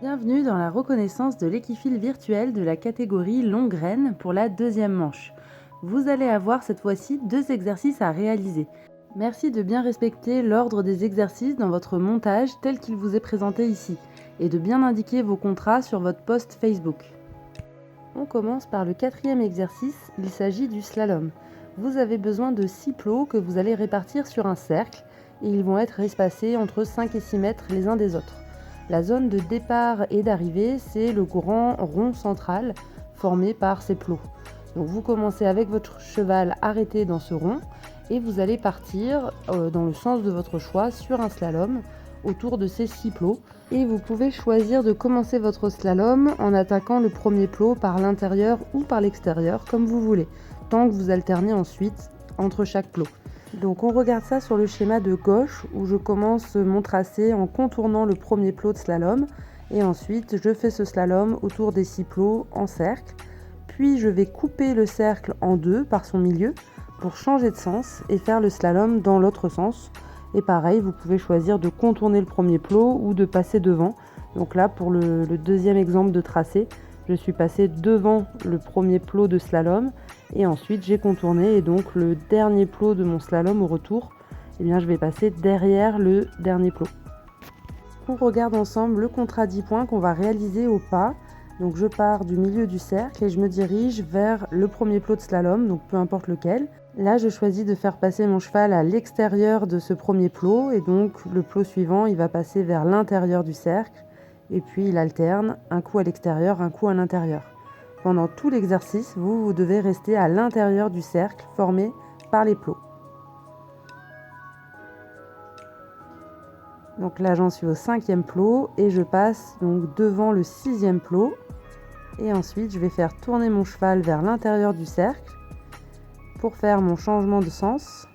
Bienvenue dans la reconnaissance de l'équifile virtuel de la catégorie longue graine pour la deuxième manche. Vous allez avoir cette fois-ci 2 exercices à réaliser. Merci de bien respecter l'ordre des exercices dans votre montage tel qu'il vous est présenté ici et de bien indiquer vos contrats sur votre post Facebook. On commence par le 4e exercice, il s'agit du slalom. Vous avez besoin de 6 plots que vous allez répartir sur un cercle et ils vont être espacés entre 5 et 6 mètres les uns des autres. La zone de départ et d'arrivée, c'est le grand rond central formé par ces plots. Donc vous commencez avec votre cheval arrêté dans ce rond et vous allez partir dans le sens de votre choix sur un slalom autour de ces 6 plots. Et vous pouvez choisir de commencer votre slalom en attaquant le premier plot par l'intérieur ou par l'extérieur, comme vous voulez, tant que vous alternez ensuite entre chaque plot. Donc on regarde ça sur le schéma de gauche où je commence mon tracé en contournant le premier plot de slalom et ensuite je fais ce slalom autour des 6 plots en cercle. Puis je vais couper le cercle en deux par son milieu pour changer de sens et faire le slalom dans l'autre sens. Et pareil, vous pouvez choisir de contourner le premier plot ou de passer devant. Donc là, pour le deuxième exemple de tracé, je suis passé devant le premier plot de slalom et ensuite j'ai contourné et donc le dernier plot de mon slalom au retour, je vais passer derrière le dernier plot. On regarde ensemble le contrat 10 points qu'on va réaliser au pas. Donc je pars du milieu du cercle et je me dirige vers le premier plot de slalom, donc peu importe lequel. Là, je choisis de faire passer mon cheval à l'extérieur de ce premier plot et donc le plot suivant, il va passer vers l'intérieur du cercle et puis il alterne un coup à l'extérieur, un coup à l'intérieur. Pendant tout l'exercice, vous devez rester à l'intérieur du cercle formé par les plots. Donc là, j'en suis au 5e plot et je passe donc devant le 6e plot. Et ensuite, je vais faire tourner mon cheval vers l'intérieur du cercle pour faire mon changement de sens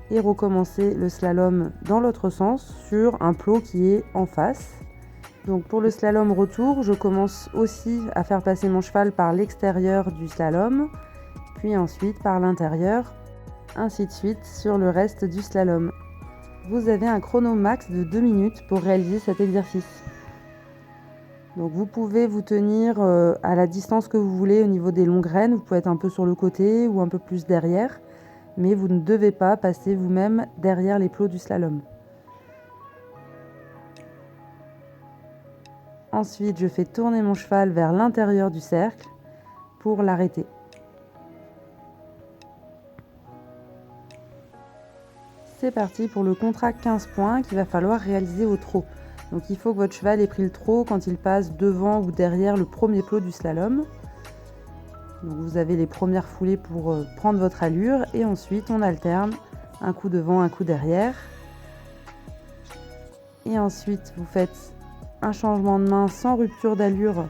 et recommencer le slalom dans l'autre sens sur un plot qui est en face. Donc pour le slalom retour, je commence aussi à faire passer mon cheval par l'extérieur du slalom, puis ensuite par l'intérieur, ainsi de suite sur le reste du slalom. Vous avez un chrono max de 2 minutes pour réaliser cet exercice. Donc vous pouvez vous tenir à la distance que vous voulez au niveau des longues graines, vous pouvez être un peu sur le côté ou un peu plus derrière, mais vous ne devez pas passer vous-même derrière les plots du slalom. Ensuite, je fais tourner mon cheval vers l'intérieur du cercle pour l'arrêter. C'est parti pour le contrat 15 points qu'il va falloir réaliser au trot. Donc il faut que votre cheval ait pris le trot quand il passe devant ou derrière le premier plot du slalom. Donc vous avez les premières foulées pour prendre votre allure et ensuite on alterne un coup devant, un coup derrière. Et ensuite vous faites un changement de main sans rupture d'allure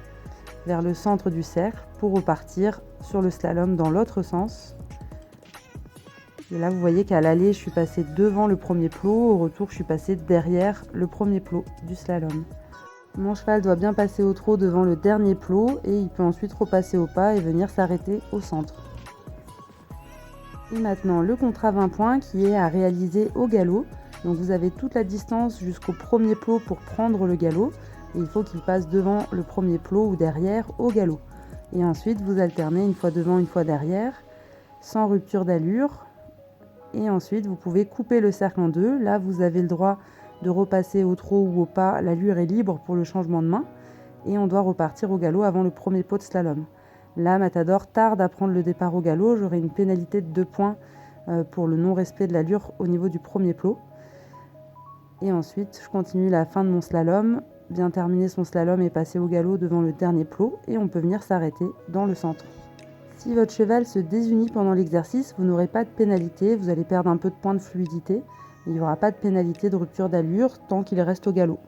vers le centre du cercle pour repartir sur le slalom dans l'autre sens. Et là, vous voyez qu'à l'aller, je suis passée devant le premier plot. Au retour, je suis passée derrière le premier plot du slalom. Mon cheval doit bien passer au trot devant le dernier plot et il peut ensuite repasser au pas et venir s'arrêter au centre. Et maintenant, le contrat 20 points qui est à réaliser au galop. Donc vous avez toute la distance jusqu'au premier plot pour prendre le galop. Et il faut qu'il passe devant le premier plot ou derrière au galop. Et ensuite, vous alternez une fois devant, une fois derrière, sans rupture d'allure. Et ensuite, vous pouvez couper le cercle en deux. Là, vous avez le droit de repasser au trot ou au pas. L'allure est libre pour le changement de main. Et on doit repartir au galop avant le premier pot de slalom. Là, Matador tarde à prendre le départ au galop. J'aurai une pénalité de 2 points pour le non-respect de l'allure au niveau du premier plot. Et ensuite, je continue la fin de mon slalom. Bien terminer son slalom et passer au galop devant le dernier plot. Et on peut venir s'arrêter dans le centre. Si votre cheval se désunit pendant l'exercice, vous n'aurez pas de pénalité, vous allez perdre un peu de points de fluidité. Il n'y aura pas de pénalité de rupture d'allure tant qu'il reste au galop.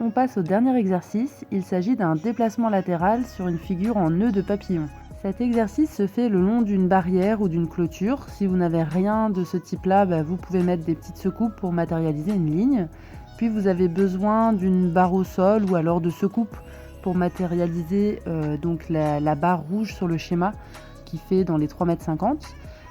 On passe au dernier exercice, il s'agit d'un déplacement latéral sur une figure en nœud de papillon. Cet exercice se fait le long d'une barrière ou d'une clôture. Si vous n'avez rien de ce type-là, vous pouvez mettre des petites secoupes pour matérialiser une ligne. Puis vous avez besoin d'une barre au sol ou alors de secoupes pour matérialiser donc la barre rouge sur le schéma qui fait dans les 3,50 m.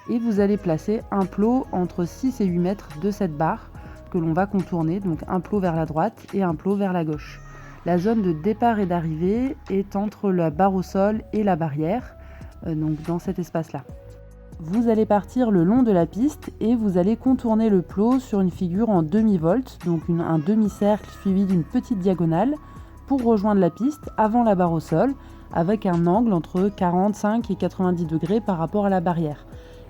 Et vous allez placer un plot entre 6 et 8 mètres de cette barre que l'on va contourner, donc un plot vers la droite et un plot vers la gauche. La zone de départ et d'arrivée est entre la barre au sol et la barrière, donc dans cet espace-là. Vous allez partir le long de la piste et vous allez contourner le plot sur une figure en demi-volte, donc un demi-cercle suivi d'une petite diagonale pour rejoindre la piste avant la barre au sol avec un angle entre 45 et 90 degrés par rapport à la barrière.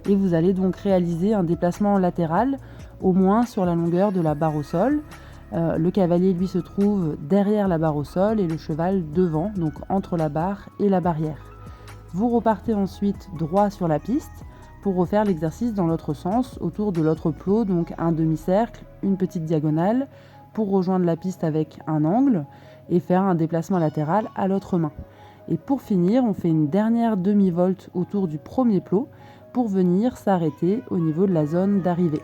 Et vous allez donc réaliser un déplacement latéral au moins sur la longueur de la barre au sol. Le cavalier lui se trouve derrière la barre au sol et le cheval devant, donc entre la barre et la barrière. Vous repartez ensuite droit sur la piste pour refaire l'exercice dans l'autre sens autour de l'autre plot, donc un demi-cercle, une petite diagonale pour rejoindre la piste avec un angle et faire un déplacement latéral à l'autre main. Et pour finir, on fait une dernière demi-volte autour du premier plot pour venir s'arrêter au niveau de la zone d'arrivée.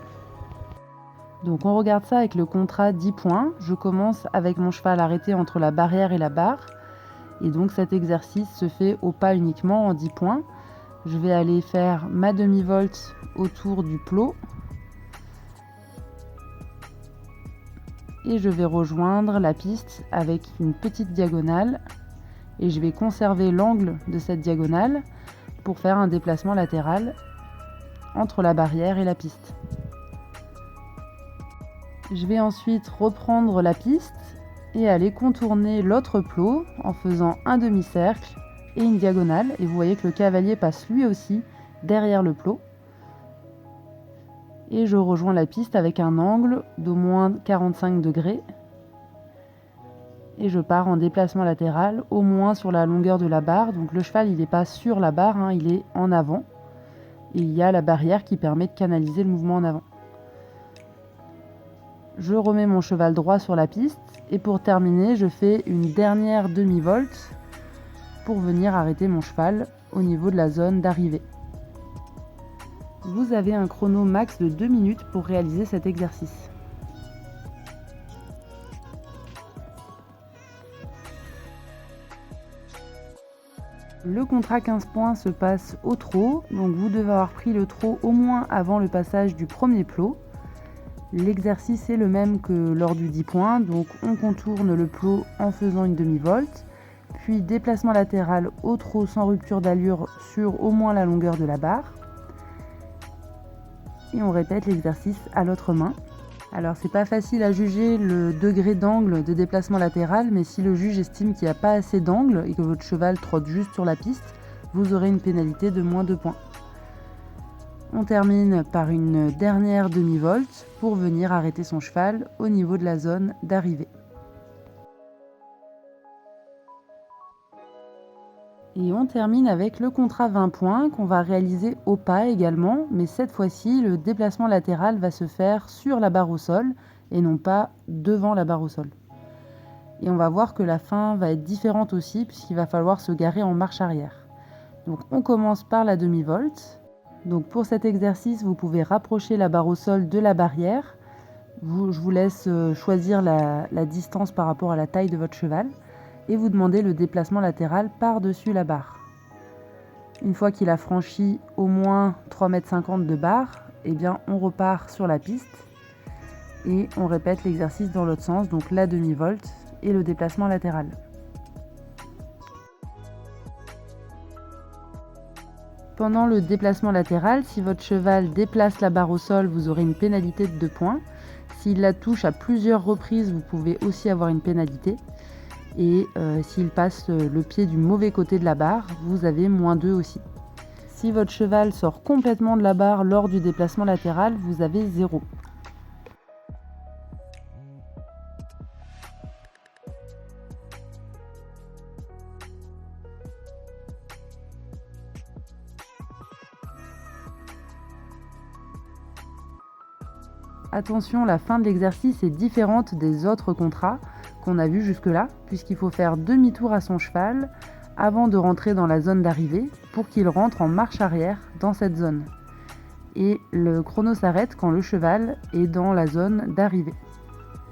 Donc on regarde ça avec le contrat 10 points. Je commence avec mon cheval arrêté entre la barrière et la barre. Et donc cet exercice se fait au pas uniquement en 10 points. Je vais aller faire ma demi-volte autour du plot. Et je vais rejoindre la piste avec une petite diagonale. Et je vais conserver l'angle de cette diagonale pour faire un déplacement latéral entre la barrière et la piste. Je vais ensuite reprendre la piste et aller contourner l'autre plot en faisant un demi-cercle et une diagonale. Et vous voyez que le cavalier passe lui aussi derrière le plot. Et je rejoins la piste avec un angle d'au moins 45 degrés. Et je pars en déplacement latéral, au moins sur la longueur de la barre. Donc le cheval, il n'est pas sur la barre, il est en avant. Et il y a la barrière qui permet de canaliser le mouvement en avant. Je remets mon cheval droit sur la piste. Et pour terminer, je fais une dernière demi-volte pour venir arrêter mon cheval au niveau de la zone d'arrivée. Vous avez un chrono max de 2 minutes pour réaliser cet exercice. Le contrat 15 points se passe au trot, donc vous devez avoir pris le trot au moins avant le passage du premier plot. L'exercice est le même que lors du 10 points, donc on contourne le plot en faisant une demi-volte, puis déplacement latéral au trot sans rupture d'allure sur au moins la longueur de la barre. Et on répète l'exercice à l'autre main. Alors c'est pas facile à juger le degré d'angle de déplacement latéral, mais si le juge estime qu'il n'y a pas assez d'angle et que votre cheval trotte juste sur la piste, vous aurez une pénalité de moins 2 points. On termine par une dernière demi-volte pour venir arrêter son cheval au niveau de la zone d'arrivée. Et on termine avec le contrat 20 points qu'on va réaliser au pas également, mais cette fois-ci, le déplacement latéral va se faire sur la barre au sol et non pas devant la barre au sol. Et on va voir que la fin va être différente aussi puisqu'il va falloir se garer en marche arrière. Donc on commence par la demi-volte. Donc pour cet exercice, vous pouvez rapprocher la barre au sol de la barrière. Je vous laisse choisir la distance par rapport à la taille de votre cheval. Et vous demandez le déplacement latéral par-dessus la barre. Une fois qu'il a franchi au moins 3,50 m de barre, eh bien on repart sur la piste et on répète l'exercice dans l'autre sens, donc la demi-volte et le déplacement latéral. Pendant le déplacement latéral, si votre cheval déplace la barre au sol, vous aurez une pénalité de 2 points. S'il la touche à plusieurs reprises, vous pouvez aussi avoir une pénalité. Et s'il passe le pied du mauvais côté de la barre, vous avez moins 2 aussi. Si votre cheval sort complètement de la barre lors du déplacement latéral, vous avez 0. Attention, la fin de l'exercice est différente des autres contrats qu'on a vus jusque-là, puisqu'il faut faire demi-tour à son cheval avant de rentrer dans la zone d'arrivée pour qu'il rentre en marche arrière dans cette zone. Et le chrono s'arrête quand le cheval est dans la zone d'arrivée.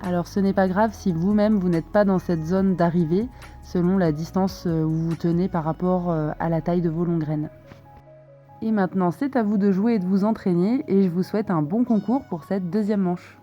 Alors ce n'est pas grave si vous-même vous n'êtes pas dans cette zone d'arrivée selon la distance où vous tenez par rapport à la taille de vos longues graines. Et maintenant c'est à vous de jouer et de vous entraîner et je vous souhaite un bon concours pour cette deuxième manche.